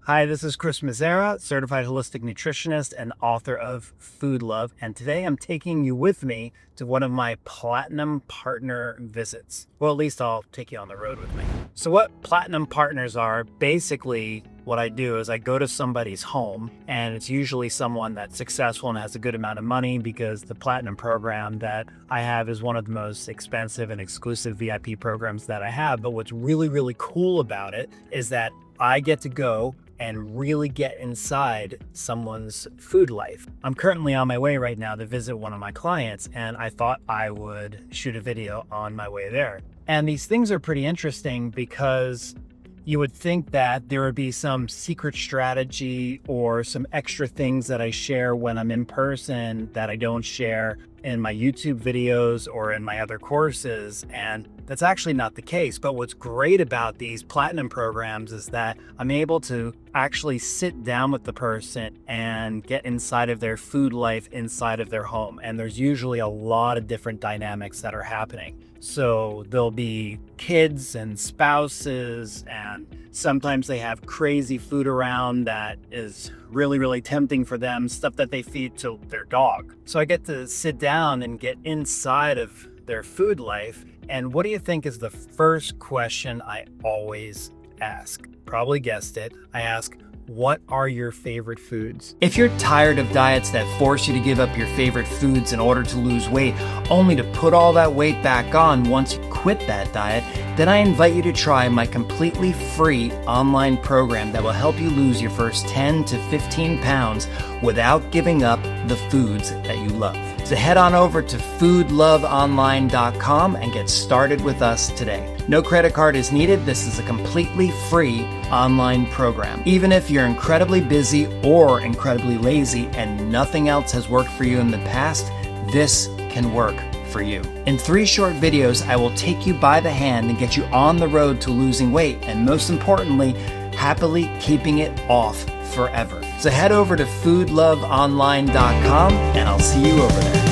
Hi, this is Chris Mazzara, certified holistic nutritionist and author of Food Love. And today I'm taking you with me to one of my platinum partner visits. Well, at least I'll take you on the road with me. So what platinum partners are, basically what I do is I go to somebody's home, and it's usually someone that's successful and has a good amount of money, because the platinum program that I have is one of the most expensive and exclusive VIP programs that I have. But what's really, really cool about it is that I get to go and really get inside someone's food life. I'm currently on my way right now to visit one of my clients, and I thought I would shoot a video on my way there. And these things are pretty interesting because you would think that there would be some secret strategy or some extra things that I share when I'm in person that I don't share in my YouTube videos or in my other courses. And that's actually not the case. But what's great about these platinum programs is that I'm able to actually sit down with the person and get inside of their food life inside of their home. And there's usually a lot of different dynamics that are happening. So there'll be kids and spouses, and sometimes they have crazy food around that is really, really tempting for them, stuff that they feed to their dog. So I get to sit down and get inside of their food life. And what do you think is the first question I always ask? Probably guessed it. I ask, what are your favorite foods? If you're tired of diets that force you to give up your favorite foods in order to lose weight, only to put all that weight back on once you quit that diet, then I invite you to try my completely free online program that will help you lose your first 10 to 15 pounds without giving up the foods that you love. So head on over to foodloveonline.com and get started with us today. No credit card is needed. This is a completely free online program. Even if you're incredibly busy or incredibly lazy and nothing else has worked for you in the past, this can work for you. In 3 short videos, I will take you by the hand and get you on the road to losing weight, and most importantly, happily keeping it off forever. So head over to foodloveonline.com and I'll see you over there.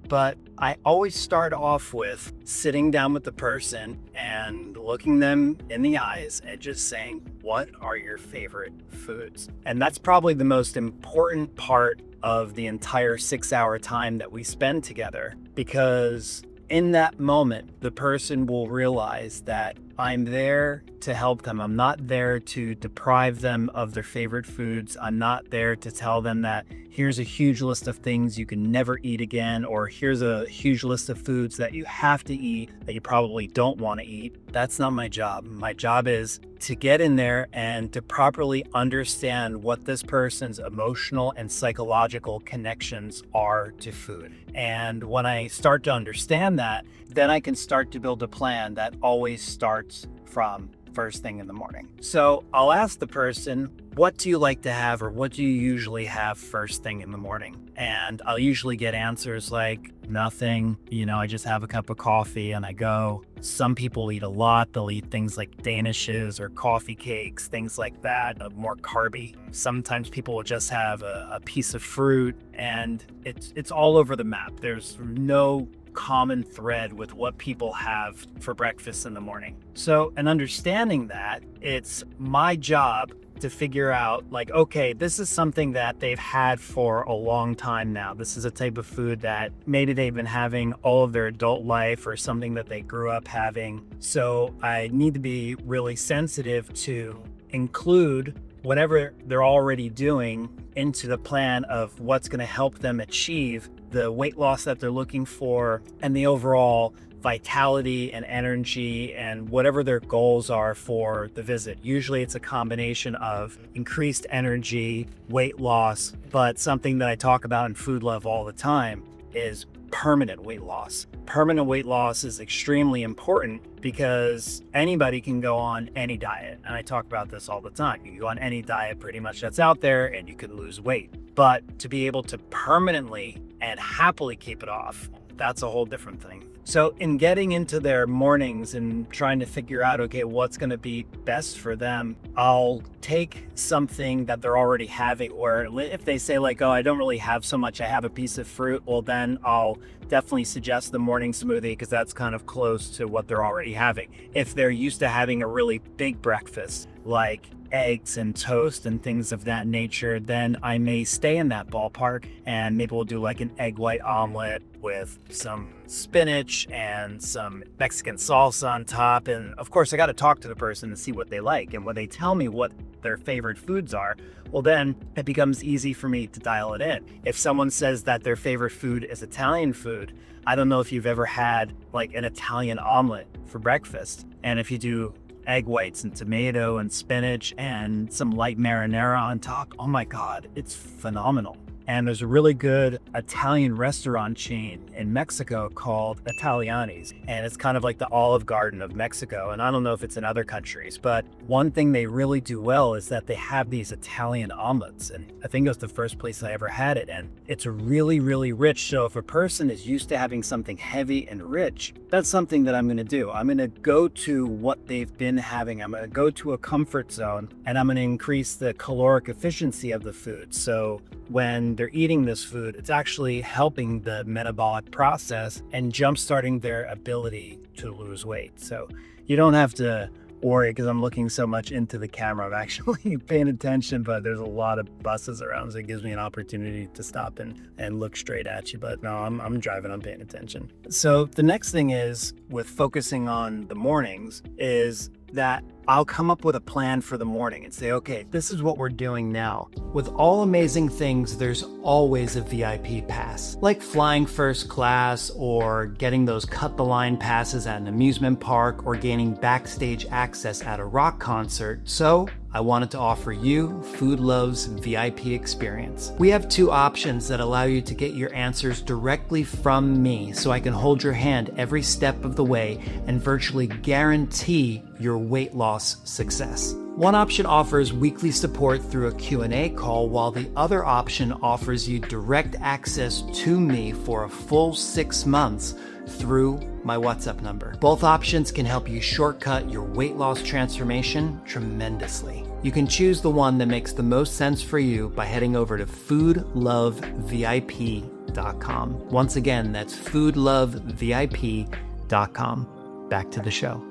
But I always start off with sitting down with the person and looking them in the eyes and just saying, what are your favorite foods? And that's probably the most important part of the entire 6-hour time that we spend together, because in that moment, the person will realize that I'm there to help them. I'm not there to deprive them of their favorite foods. I'm not there to tell them that here's a huge list of things you can never eat again, or here's a huge list of foods that you have to eat that you probably don't want to eat. That's not my job. My job is to get in there and to properly understand what this person's emotional and psychological connections are to food. And when I start to understand that, then I can start to build a plan that always starts from first thing in the morning. So I'll ask the person, what do you like to have, or what do you usually have first thing in the morning? And I'll usually get answers like, nothing, I just have a cup of coffee and I go. Some people eat a lot. They'll eat things like danishes or coffee cakes, things like that, more carby. Sometimes people will just have a piece of fruit, and it's all over the map. There's no common thread with what people have for breakfast in the morning. So, in understanding that, it's my job to figure out, like, okay, this is something that they've had for a long time now. This is a type of food that maybe they've been having all of their adult life, or something that they grew up having. So I need to be really sensitive to include whatever they're already doing into the plan of what's going to help them achieve the weight loss that they're looking for, and the overall vitality and energy and whatever their goals are for the visit. Usually it's a combination of increased energy, weight loss, but something that I talk about in Food Love all the time is permanent weight loss. Permanent weight loss is extremely important because anybody can go on any diet. And I talk about this all the time. You can go on any diet pretty much that's out there and you can lose weight. But to be able to permanently and happily keep it off, that's a whole different thing. So in getting into their mornings and trying to figure out, okay, what's going to be best for them, I'll take something that they're already having, or if they say like, oh, I don't really have so much, I have a piece of fruit, well, then I'll definitely suggest the morning smoothie because that's kind of close to what they're already having. If they're used to having a really big breakfast, like eggs and toast and things of that nature, then I may stay in that ballpark and maybe we'll do like an egg white omelet with some spinach and some Mexican salsa on top. And of course, I got to talk to the person to see what they like. And when they tell me what their favorite foods are, well, then it becomes easy for me to dial it in. If someone says that their favorite food is Italian food, I don't know if you've ever had like an Italian omelet for breakfast. And if you do egg whites and tomato and spinach and some light marinara on top, oh my God, it's phenomenal. And there's a really good Italian restaurant chain in Mexico called Italiani's. And it's kind of like the Olive Garden of Mexico. And I don't know if it's in other countries, but one thing they really do well is that they have these Italian omelets. And I think it was the first place I ever had it. And it's really, really rich. So if a person is used to having something heavy and rich, that's something that I'm going to do. I'm going to go to what they've been having. I'm going to go to a comfort zone and I'm going to increase the caloric efficiency of the food. So when they're eating this food, it's actually helping the metabolic process and jumpstarting their ability to lose weight. So you don't have to worry, because I'm looking so much into the camera. I'm actually paying attention, but there's a lot of buses around, so it gives me an opportunity to stop and look straight at you. But no, I'm driving, I'm paying attention. So the next thing is with focusing on the mornings is that I'll come up with a plan for the morning and say, okay, this is what we're doing now. With all amazing things, there's always a VIP pass, like flying first class or getting those cut the line passes at an amusement park or gaining backstage access at a rock concert. So I wanted to offer you Food Love's VIP experience. We have two options that allow you to get your answers directly from me, so I can hold your hand every step of the way and virtually guarantee your weight loss success. One option offers weekly support through a Q&A call, while the other option offers you direct access to me for a full 6 months through my WhatsApp number. Both options can help you shortcut your weight loss transformation tremendously. You can choose the one that makes the most sense for you by heading over to foodlovevip.com. Once again, that's foodlovevip.com. Back to the show.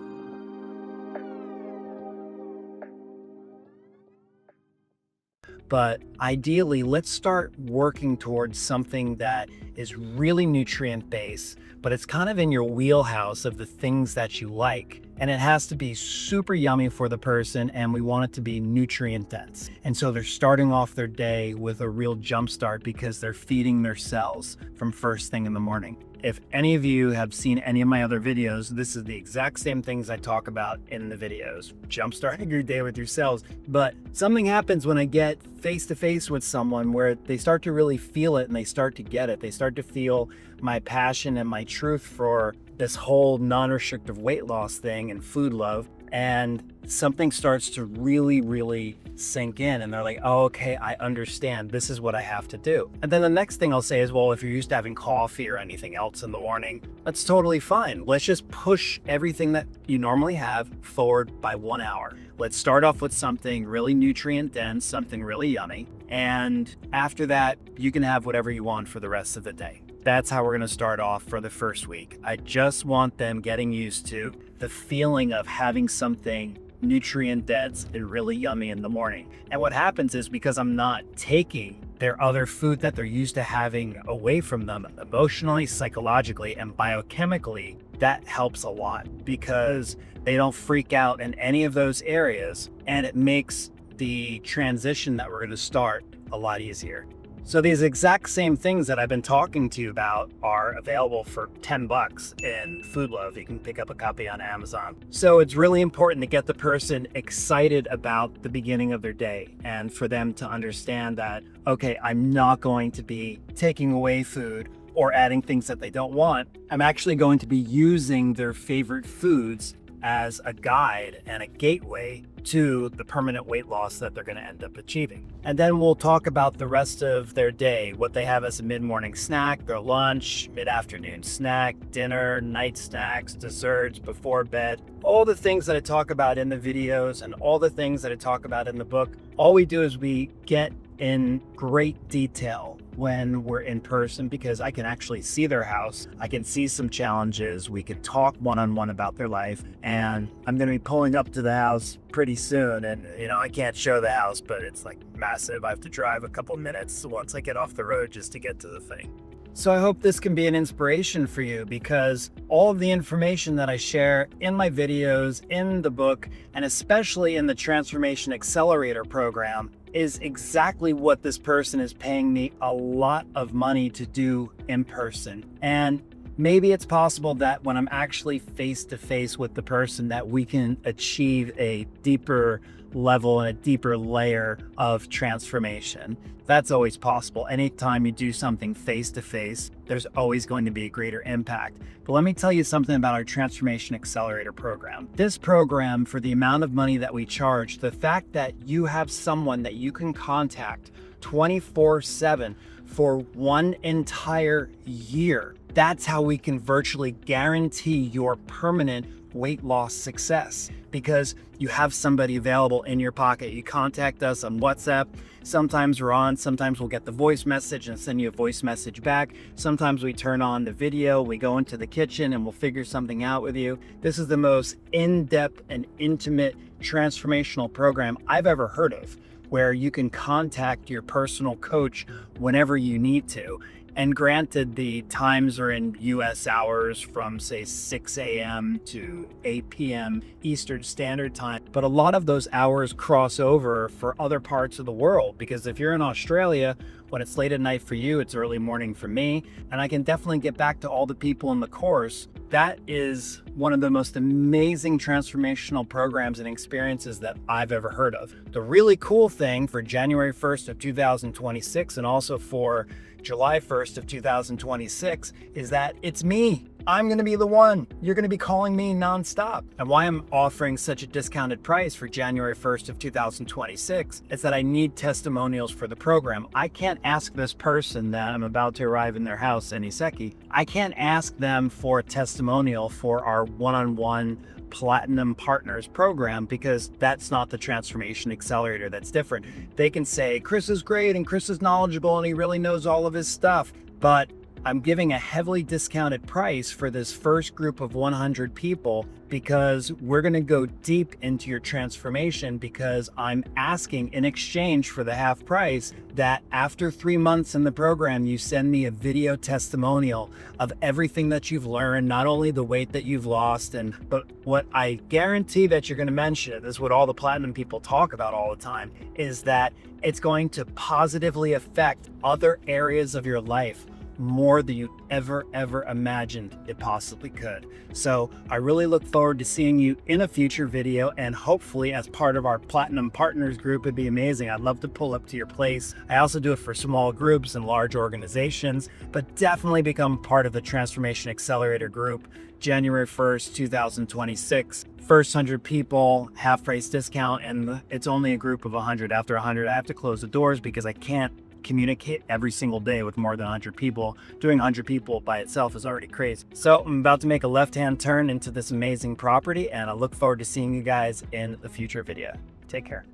But ideally, let's start working towards something that is really nutrient-based, but it's kind of in your wheelhouse of the things that you like. And it has to be super yummy for the person, and we want it to be nutrient dense. And so they're starting off their day with a real jump start because they're feeding their cells from first thing in the morning. If any of you have seen any of my other videos, this is the exact same things I talk about in the videos. Jumpstarting your day with your cells. But something happens when I get face to face with someone where they start to really feel it and they start to get it. They start to feel my passion and my truth for this whole non-restrictive weight loss thing and food love. And something starts to really, really sink in, and they're like, oh, okay, I understand. This is what I have to do. And then the next thing I'll say is, well, if you're used to having coffee or anything else in the morning, that's totally fine. Let's just push everything that you normally have forward by 1 hour. Let's start off with something really nutrient dense, something really yummy. And after that, you can have whatever you want for the rest of the day. That's how we're going to start off for the first week. I just want them getting used to the feeling of having something nutrient dense and really yummy in the morning. And what happens is, because I'm not taking their other food that they're used to having away from them emotionally, psychologically, and biochemically, that helps a lot because they don't freak out in any of those areas, and it makes the transition that we're going to start a lot easier. So these exact same things that I've been talking to you about are available for $10 in Food Love. You can pick up a copy on Amazon. So it's really important to get the person excited about the beginning of their day and for them to understand that, okay, I'm not going to be taking away food or adding things that they don't want. I'm actually going to be using their favorite foods as a guide and a gateway to the permanent weight loss that they're going to end up achieving. And then we'll talk about the rest of their day, what they have as a mid-morning snack, their lunch, mid-afternoon snack, dinner, night snacks, desserts, before bed, all the things that I talk about in the videos and all the things that I talk about in the book. All we do is we get in great detail when we're in person, because I can actually see their house. I can see some challenges. We can talk one-on-one about their life, and I'm going to be pulling up to the house pretty soon. And, I can't show the house, but it's like massive. I have to drive a couple minutes once I get off the road just to get to the thing. So I hope this can be an inspiration for you, because all of the information that I share in my videos, in the book, and especially in the Transformation Accelerator program is exactly what this person is paying me a lot of money to do in person. And maybe it's possible that when I'm actually face to face with the person that we can achieve a deeper level and a deeper layer of transformation. That's always possible. Anytime you do something face to face, there's always going to be a greater impact. But let me tell you something about our Transformation Accelerator program. This program, for the amount of money that we charge, the fact that you have someone that you can contact 24/7 for one entire year, that's how we can virtually guarantee your permanent weight loss success, because you have somebody available in your pocket. You contact us on WhatsApp. Sometimes we're on, sometimes we'll get the voice message and send you a voice message back. Sometimes we turn on the video, we go into the kitchen and we'll figure something out with you. This is the most in-depth and intimate transformational program I've ever heard of, where you can contact your personal coach whenever you need to. And granted, the times are in US hours from say 6 a.m. to 8 p.m. Eastern Standard Time. But a lot of those hours cross over for other parts of the world, because if you're in Australia, when it's late at night for you, it's early morning for me. And I can definitely get back to all the people in the course. That is one of the most amazing transformational programs and experiences that I've ever heard of. The really cool thing for January 1st of 2026 and also for July 1st of 2026 is that it's me. I'm going to be the one. You're going to be calling me nonstop. And why I'm offering such a discounted price for January 1st of 2026 is that I need testimonials for the program. I can't ask this person that I'm about to arrive in their house any second. I can't ask them for a testimonial for our one-on-one Platinum Partners program, because that's not the Transformation Accelerator. That's different. They can say, Chris is great and Chris is knowledgeable and he really knows all of his stuff, but I'm giving a heavily discounted price for this first group of 100 people, because we're going to go deep into your transformation, because I'm asking in exchange for the half price that after 3 months in the program, you send me a video testimonial of everything that you've learned, not only the weight that you've lost, but what I guarantee that you're going to mention, this is what all the platinum people talk about all the time, is that it's going to positively affect other areas of your life more than you ever imagined it possibly could. So I really look forward to seeing you in a future video, and hopefully as part of our Platinum Partners group. It'd be amazing. I'd love to pull up to your place. I also do it for small groups and large organizations, but definitely become part of the Transformation Accelerator group January 1st, 2026. First 100 people, half price discount, and it's only a group of 100. After 100, I have to close the doors because I can't communicate every single day with more than 100 people. Doing 100 people by itself is already crazy. So I'm about to make a left-hand turn into this amazing property, and I look forward to seeing you guys in the future video. Take care.